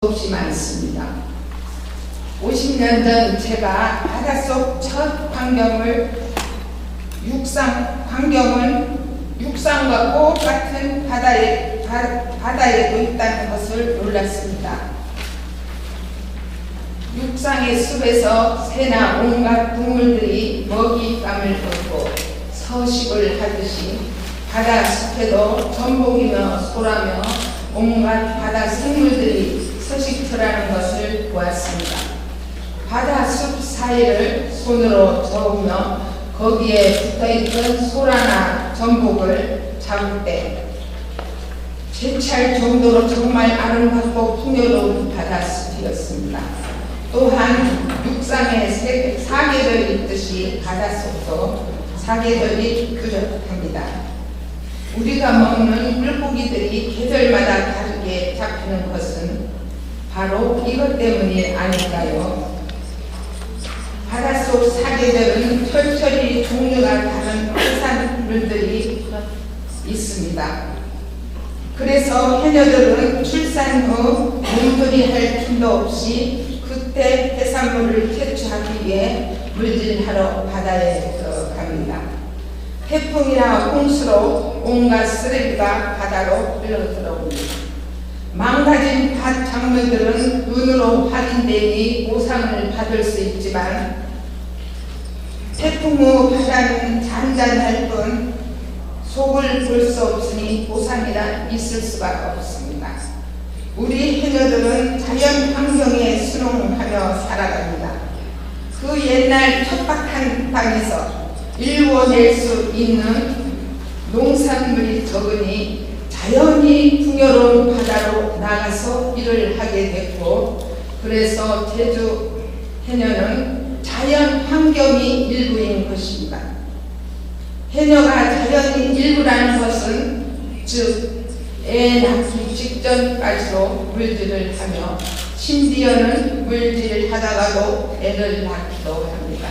없이 많습니다. 50년 전 제가 바닷속 첫 광경은 육상과 똑같은 바다에도 있다는 것을 몰랐습니다. 육상의 숲에서 새나 온갖 동물들이 먹잇감을 걷고 서식을 하듯이 바다숲에도 전복이며 소라며 온갖 바다 생물들이 서식처라는 것을 보았습니다. 바다숲 사이를 손으로 저으며 거기에 붙어있던 소라나 전복을 잡을 때 재치할 정도로 정말 아름답고 풍요로운 바다숲이었습니다. 또한 육상에 사계절이 있듯이 바닷속도 사계절이 뚜렷합니다. 우리가 먹는 물고기들이 계절마다 다르게 잡히는 것은 바로 이것 때문이 아닐까요? 바닷속 사계절은 철저히 종류가 다른 해산물들이 있습니다. 그래서 해녀들은 출산 후 몸조리할 틈도 없이 그때 해산물을 채취하기 위해 물질하러 바다에 들어갑니다. 태풍이나 홍수로 온갖 쓰레기가 바다로 흘러들어옵니다. 망가진 밭 작물들은 눈으로 확인되니 보상을 받을 수 있지만 태풍 후 바다는 잔잔할 뿐 속을 볼 수 없으니 보상이란 있을 수가 없습니다. 우리 해녀들은 자연 환경에 순응하며 살아갑니다. 그 옛날 척박한 땅에서 일궈낼 수 있는 농산물이 적으니 자연히 풍요로운 바다로 나가서 일을 하게 됐고, 그래서 제주 해녀는 자연 환경이 일부인 것입니다. 해녀가 자연이 일부라는 것은 즉 애 낳기 직전까지도 물질을 하며 심지어는 물질하다가도 애를 낳기도 합니다.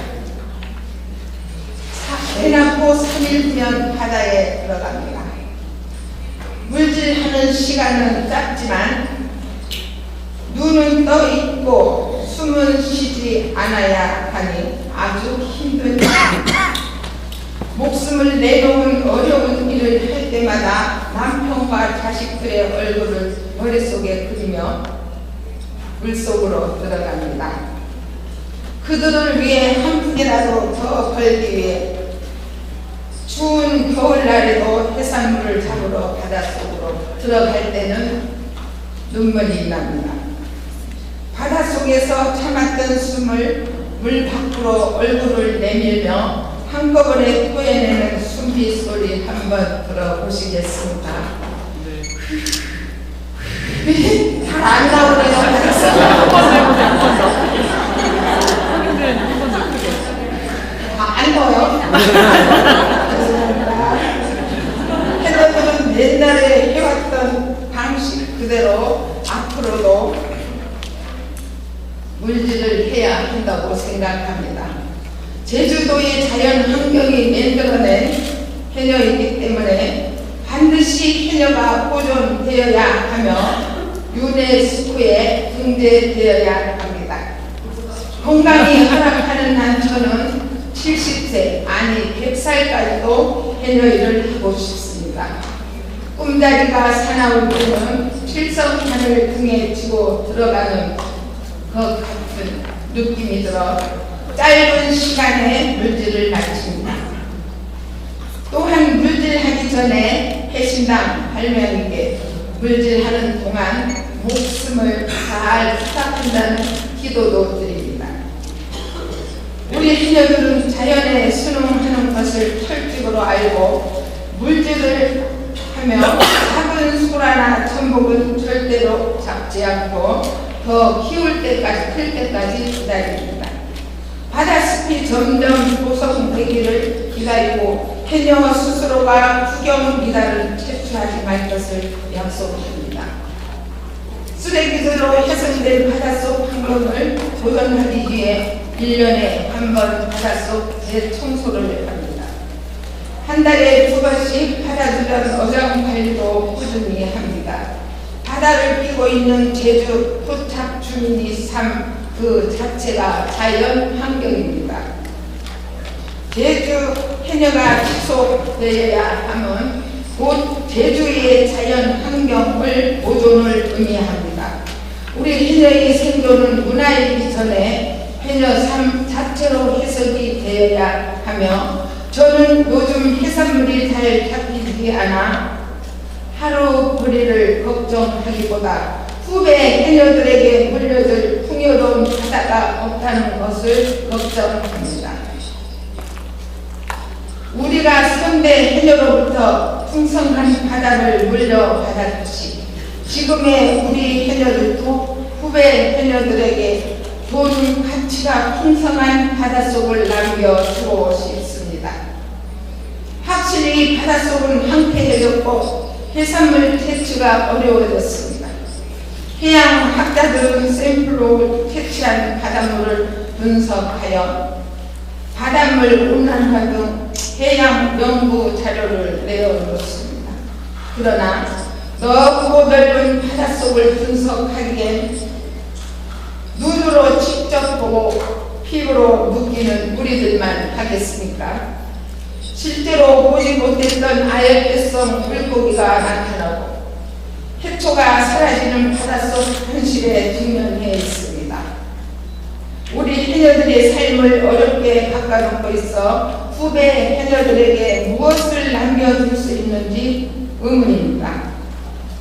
애 낳고 3일 후면 바다에 들어갑니다. 물질하는 시간은 짧지만 눈은 떠 있고 숨은 쉬지 않아야 하니 아주 힘든 일입니다. 목숨을 내놓은 어려운 일을 할 때마다 남편과 자식들의 얼굴을 머릿속에 그리며 물속으로 들어갑니다. 그들을 위해 한 푼이라도 더 벌기 위해 추운 겨울날에도 해산물을 잡으러 바닷속으로 들어갈 때는 눈물이 납니다. 바닷속에서 참았던 숨을 물 밖으로 얼굴을 내밀며 한꺼번에 토해내는 숨비 소리 한번 들어보시겠습니까? 잘 안 나오네요. 안 넣어요? 해녀들은 옛날에 해왔던 방식 그대로 앞으로도 물질을 해야 한다고 생각합니다. 제주도의 자연 환경이 만들어낸 해녀이기 때문에 반드시 해녀가 보존되어야 하며 유네스코에 등재되어야 합니다. 건강이 허락하는 한 저는 70세 아니 100살까지도 해녀 일을 하고 싶습니다. 꿈자리가 사나울 때는 칠성탄을 등에 지고 들어가는 것 같은 느낌이 들어 짧은 시간에 물질을 마칩니다. 또한 물질하기 전에 해신당 발명에게 물질하는 동안 목숨을 잘 부탁한다는 기도도 드립니다. 우리 해녀들은 자연에 순응하는 것을 철칙으로 알고 물질을 하며 작은 소라나 전복은 절대로 잡지 않고 더 키울 때까지 클 때까지 기다립니다. 바다숲이 점점 보성되기를 기다리고 해녀 스스로가 구경기다를 채취하지 말 것을 약속합니다. 쓰레기들로 훼손된 바닷속 환경을 보존하기 위해 1년에 한 번 바닷속 대청소를 합니다. 한 달에 2번씩 바다주변 어장 관리도 꾸준히 합니다. 바다를 끼고 있는 제주 토착 주민이 삶 그 자체가 자연 환경입니다. 제주 해녀가 지속되어야 함은 곧 제주의 자연 환경을 보존을 의미합니다. 우리 해녀의 생존은 문화이기 전에 해녀 삶 자체로 해석이 되어야 하며, 저는 요즘 해산물이 잘 잡히지 않아 하루벌이를 걱정하기보다 후배 해녀들에게 물려줄 풍요로운 바다가 없다는 것을 걱정합니다. 우리가 선대 해녀로부터 풍성한 바다를 물려받았듯이 지금의 우리 해녀들도 후배 해녀들에게 돈 가치가 풍성한 바닷속을 남겨주고 싶습니다. 확실히 바닷속은 황폐해졌고 해산물 채취가 어려워졌습니다. 해양 학자들은 샘플로 채취한 바닷물을 분석하여 바닷물 온난화 등 해양 연구 자료를 내어놓습니다. 그러나 넓고 넓은 바닷속을 분석하기엔 눈으로 직접 보고 피부로 느끼는 우리들만 하겠습니까? 실제로 보지 못했던 아열대성 물고기가 나타나고 해초가 사라지는 바닷속 현실에 직면해 있습니다. 우리 해녀들의 삶을 어렵게 바꿔놓고 있어 후배 해녀들에게 무엇을 남겨줄 수 있는지 의문입니다.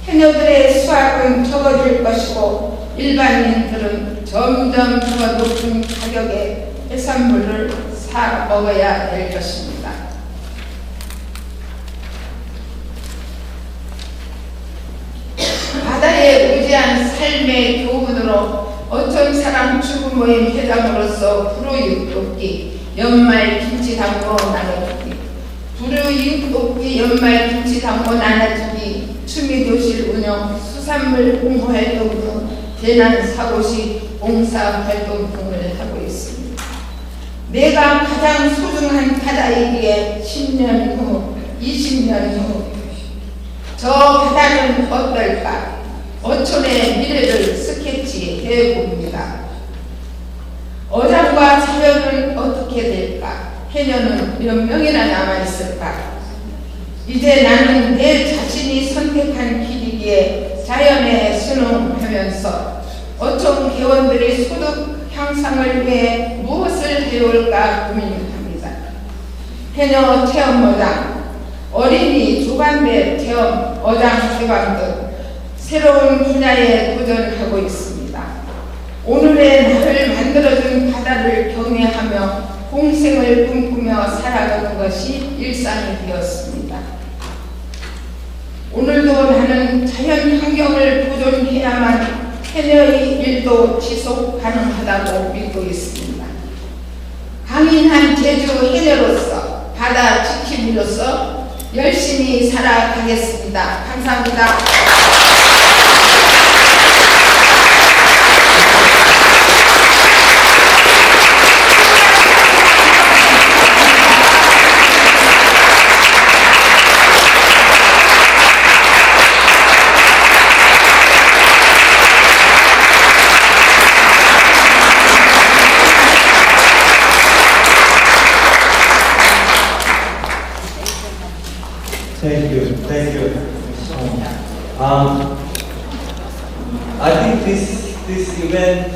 해녀들의 수확은 적어질 것이고 일반인들은 점점 더 높은 가격의 해산물을 사 먹어야 될 것입니다. 바다에 의지한 삶의 교훈으로 어촌 사람 주부 모임 회장으로서 불우이웃 돕기, 연말 김치 담궈 나눠주기, 불우이웃 돕기, 연말 김치 담궈 나눠주기, 추미교실 운영, 수산물 홍보활동 등 재난사고시 봉사활동 등을 하고 있습니다. 내가 가장 소중한 바다이기에 10년 후, 20년 후 저 바다는 어떨까? 어촌의 미래를 스케치해 봅니다. 어장과 자연은 어떻게 될까? 해녀는 몇 명이나 남아있을까? 이제 나는 내 자신이 선택한 길이기에 자연에 순응하면서 어촌 개원들의 소득 향상을 위해 무엇을 해올까 고민합니다. 해녀 체험어장, 어린이 조간배 체험, 어장 개방 등 새로운 분야에 도전하고 있습니다. 오늘의 나를 만들어준 바다를 경외하며 공생을 꿈꾸며 살아가는 것이 일상이 되었습니다. 오늘도 나는 자연 환경을 보존해야만 해녀의 일도 지속 가능하다고 믿고 있습니다. 강인한 제주 해녀로서, 바다 지킴이로서 열심히 살아가겠습니다. 감사합니다. Thank you. I think this event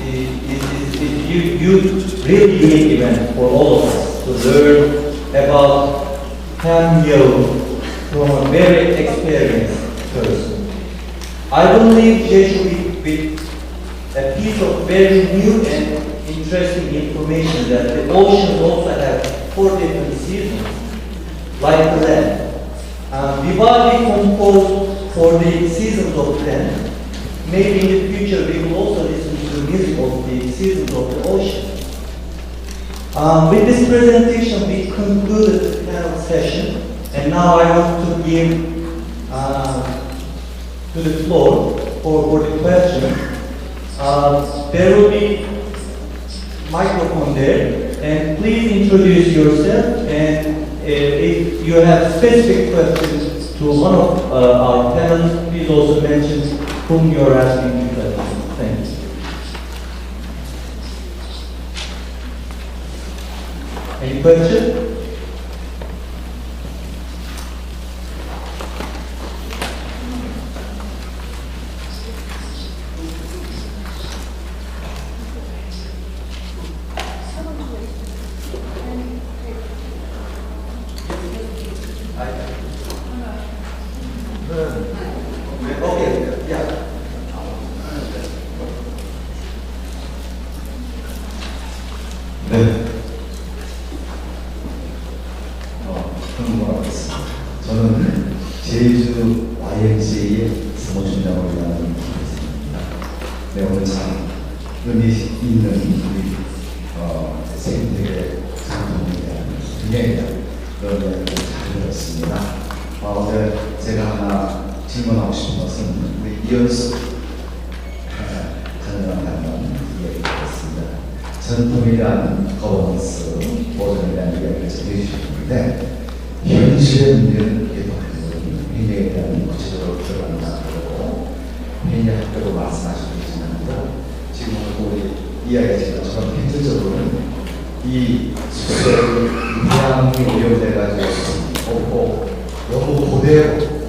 is really unique event for all of us to learn about Pam Yo from a very experienced person. I believe Jeju with a piece of very new and interesting information that the oceans also have 4 different seasons, like the land. Vivaldi composed for the seasons of land. Maybe in the future we will also listen to the music of the seasons of the ocean. With this presentation we concluded the panel session, and now I want to give to the floor for the question. There will be microphone there, and please introduce yourself, and if you have specific questions to to one of our tenants, please also mention whom you are asking to question. Thank you. Any question? 네. 궁금하겠습니다. 저는 제주 YMCA의 사무총장으로 일하는 김혜선입니다. 네, 오늘 참 의미 있는 우리 생태계 장통에 대한 굉장히 그런 이야기를 잘 들었습니다. 오늘 제가 하나 질문하고 싶은 것은 우리 이현숙 장관님 이야기했습니다. 전통이란 거버넌스 보존에 대한 이야기를 해주셨는데 현실의 문제는 이게 회의에 대한 구체적으로 들어간다 그러고 회의 학교로 말씀하시고 계시는데 지금 우리 이야기하신 것처럼 현실적으로는 이 숙소를 입양이 오염돼가지고 없고 너무 고대고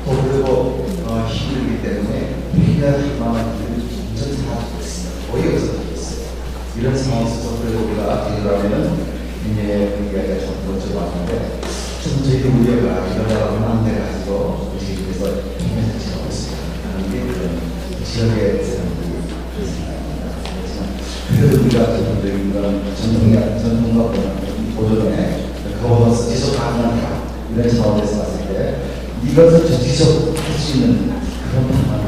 또 그리고 힘들기 때문에 회의할 만한 일을 완전히 사라지고 있습니다. 거의 없어졌어요. 이런 상황에서 그래도 우리가 되돌아가면은 이제 그 이야기가 좀 먼저 왔는데 좀 저희 우려가 이러다가는 안 돼가지고 지금에서 힘을 자체가 없습니다. 하는 게 그런 지역의 사람들이 생각합니다. 그래도 우리가 전통적인 그런 전통과 보존에 거버넌스 지속 가능한 이런 차원에서 봤을 때 이것을 좀 지속할 수 있는 그런 방안을